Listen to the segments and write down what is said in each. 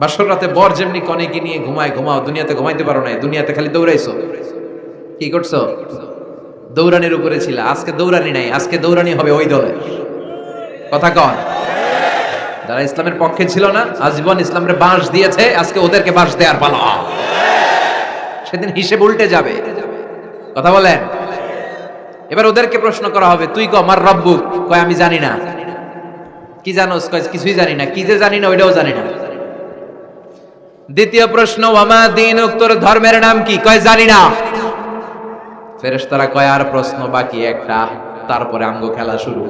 বাসর রাতে বর যেমনি কনেকে নিয়ে ঘুমায়, ঘুমাও, দুনিয়াতে ঘুমাইতে পারো না, দুনিয়াতে খালি দৌড়াইছো। কি করছো? দৌড়ানির উপরে ছিল। আজকে দৌড়ানি নাই, আজকে দৌড়ানি হবে ওই দলে। কথা কন। যারা ইসলামের পক্ষে ছিল না, আজীবন ইসলামের বাঁশ দিয়েছে, আজকে ওদেরকে বাঁশ দেওয়ার পালা। সেদিন হিসেব উল্টে যাবে। কথা বলেন। এবার ওদেরকে প্রশ্ন করা হবে, তুই ক মার রব্বুক, কয় আমি জানি না। কি জানোস? কয় কিছুই জানি না। কি যে জানি না ওইটাও জানি না। দ্বিতীয় প্রশ্ন, ওয়ামা দীনুক, তোর ধর্মের নাম কি? কয় জানি না। ফেরেশতারা কয় আর প্রশ্ন বাকি একটা, তারপরে আমগো খেলা শুরু।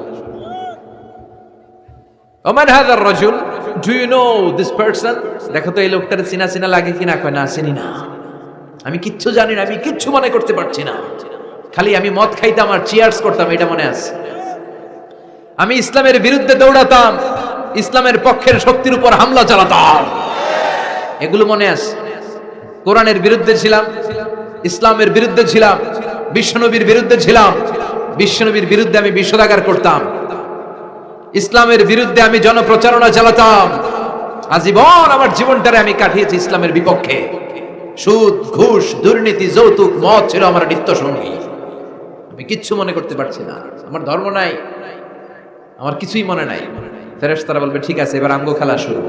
ওমান হাযার রাজুল, do you know this person? দেখো তো এই লোকটার চিনা চিনা লাগে কিনা। কয় না, চিনি না, আমি কিচ্ছু জানি না, আমি কিচ্ছু মনে করতে পারছি না। খালি আমি মদ খাইতাম আর চিয়ার্স করতাম, এটা মনে আছে। আমি ইসলামের বিরুদ্ধে দৌড়াতাম, ইসলামের পক্ষের শক্তির উপর হামলা চালাতাম, এগুলো মনে আছে। কোরআনের বিরুদ্ধে ছিলাম, ইসলামের বিরুদ্ধে ছিলাম, বিশ্বনবীর বিরুদ্ধে ছিলাম। বিশ্বনবীর বিরুদ্ধে আমি বিষোদাগার করতাম, ইসলামের বিরুদ্ধে আমি জনপ্রচারণা চালাতাম। আজীবন আমার জীবনটারে আমি কাটিয়েছি ইসলামের বিপক্ষে। সুদ, ঘুষ, দুর্নীতি, যৌতুক, মদ ছিল আমার নিত্য সঙ্গী। আমি কিচ্ছু মনে করতে পারছি না, আমার ধর্ম নাই, আমার কিছুই মনে নাই। ফেরেশতারা বলবে ঠিক আছে, এবার আমগো খেলা শুরু।